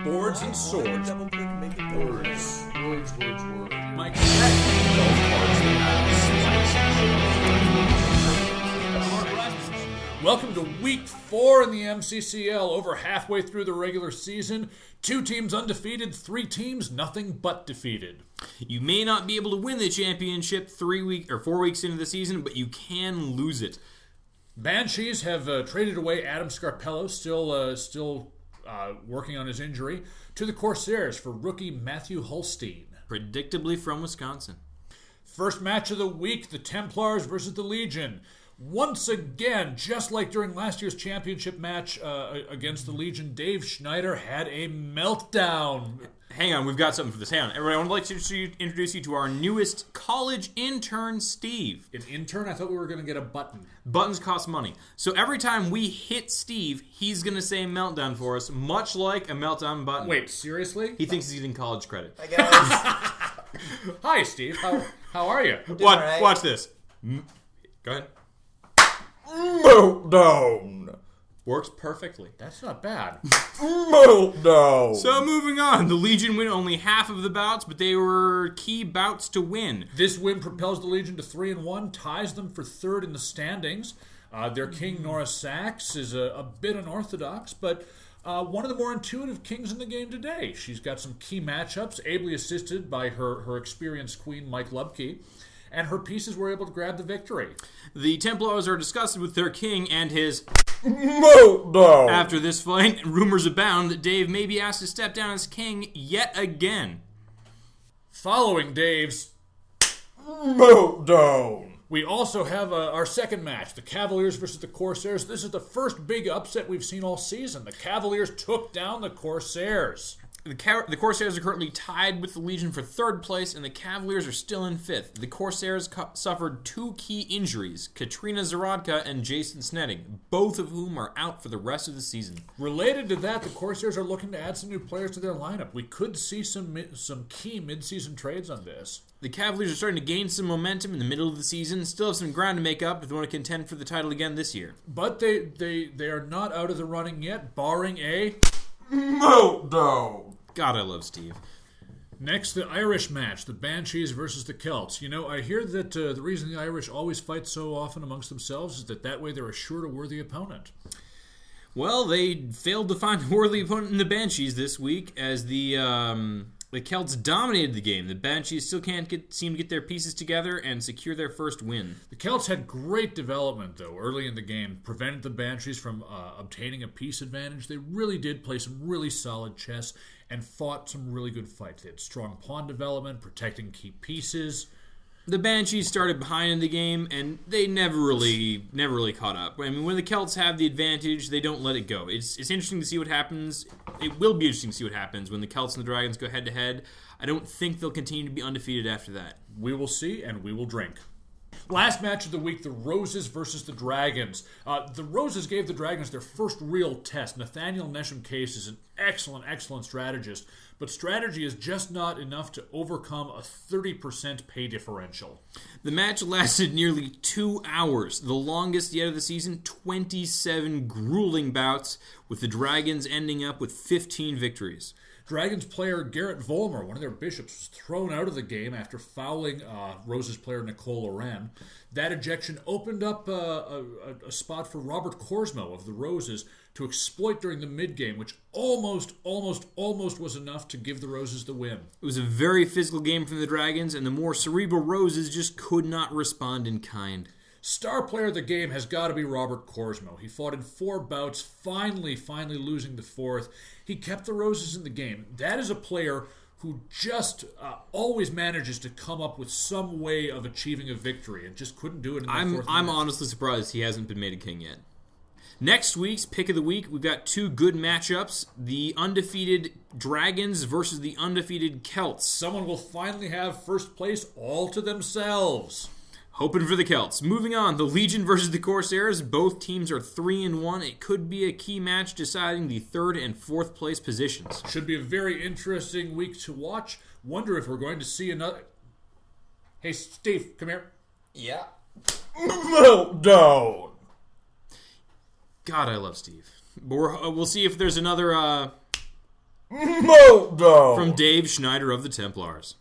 Boards and swords. Double click, make it go. Words. Mike, welcome to week 4 in the MCCL. Over halfway through the regular season. 2 teams undefeated, 3 teams nothing but defeated. You may not be able to win the championship 4 weeks into the season, but you can lose it. Banshees have traded away Adam Scarpello, still working on his injury, to the Corsairs for rookie Matthew Holstein. Predictably from Wisconsin. First match of the week, the Templars versus the Legion. Once again, just like during last year's championship match against the Legion, Dave Schneider had a meltdown. Hang on, we've got something for this. Hang on. Everyone, I would like to introduce you to our newest college intern, Steve. An intern? I thought we were going to get a button. Buttons cost money. So every time we hit Steve, he's going to say meltdown for us, much like a meltdown button. Wait, seriously? He thinks he's getting college credit. Hi, guys. Hi, Steve. How are you? Watch this. Go ahead. Meltdown. Works perfectly. That's not bad. Meltdown. So moving on, the Legion win only half of the bouts, but they were key bouts to win. This win propels the Legion to 3-1, ties them for 3rd in the standings. Their king, Nora Sachs, is a bit unorthodox, but one of the more intuitive kings in the game today. She's got some key matchups, ably assisted by her experienced queen, Mike Lubke, and her pieces were able to grab the victory. The Templars are disgusted with their king and his meltdown. After this fight, rumors abound that Dave may be asked to step down as king yet again. Following Dave's meltdown, we also have our second match, the Cavaliers versus the Corsairs. This is the first big upset we've seen all season. The Cavaliers took down the Corsairs. The Corsairs are currently tied with the Legion for 3rd place, and the Cavaliers are still in 5th. The Corsairs suffered 2 key injuries, Katrina Zarodka and Jason Snetting, both of whom are out for the rest of the season. Related to that, the Corsairs are looking to add some new players to their lineup. We could see some key mid-season trades on this. The Cavaliers are starting to gain some momentum in the middle of the season, still have some ground to make up if they want to contend for the title again this year. But they are not out of the running yet, barring a meltdown. God, I love Steve. Next, the Irish match, the Banshees versus the Celts. You know, I hear that the reason the Irish always fight so often amongst themselves is that way they're assured a worthy opponent. Well, they failed to find a worthy opponent in the Banshees this week as the Celts dominated the game. The Banshees still can't seem to get their pieces together and secure their first win. The Celts had great development, though, early in the game. Prevented the Banshees from obtaining a piece advantage. They really did play some really solid chess and fought some really good fights. They had strong pawn development, protecting key pieces. The Banshees started behind in the game, and they never really caught up. I mean, when the Celts have the advantage, they don't let it go. It's interesting to see what happens. It will be interesting to see what happens when the Celts and the Dragons go head-to-head. I don't think they'll continue to be undefeated after that. We will see, and we will drink. Last match of the week, the Roses versus the Dragons. The Roses gave the Dragons their first real test. Nathaniel Nesham Case is an excellent strategist, but strategy is just not enough to overcome a 30% pay differential. The match lasted nearly 2 hours, the longest yet of the season, 27 grueling bouts, with the Dragons ending up with 15 victories. Dragons player Garrett Volmer, one of their bishops, was thrown out of the game after fouling Roses player Nicole Loren. That ejection opened up a spot for Robert Korsmo of the Roses to exploit during the mid-game, which almost was enough to give the Roses the win. It was a very physical game from the Dragons, and the more cerebral Roses just could not respond in kind. Star player of the game has got to be Robert Korsmo. He fought in 4 bouts, finally losing the 4th. He kept the Roses in the game. That is a player who just always manages to come up with some way of achieving a victory and just couldn't do it in the 4th minute. I'm honestly surprised he hasn't been made a king yet. Next week's pick of the week, we've got 2 good matchups. The undefeated Dragons versus the undefeated Celts. Someone will finally have first place all to themselves. Hoping for the Celts. Moving on, the Legion versus the Corsairs. Both teams are 3-1. It could be a key match deciding the 3rd and 4th place positions. Should be a very interesting week to watch. Wonder if we're going to see another... Hey, Steve, come here. Yeah. Meltdown. God, I love Steve. But we'll see if there's another Meltdown. From Dave Schneider of the Templars.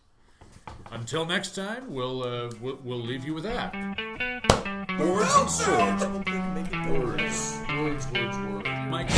Until next time, we'll leave you with that. Boards and swords. Words. Mike.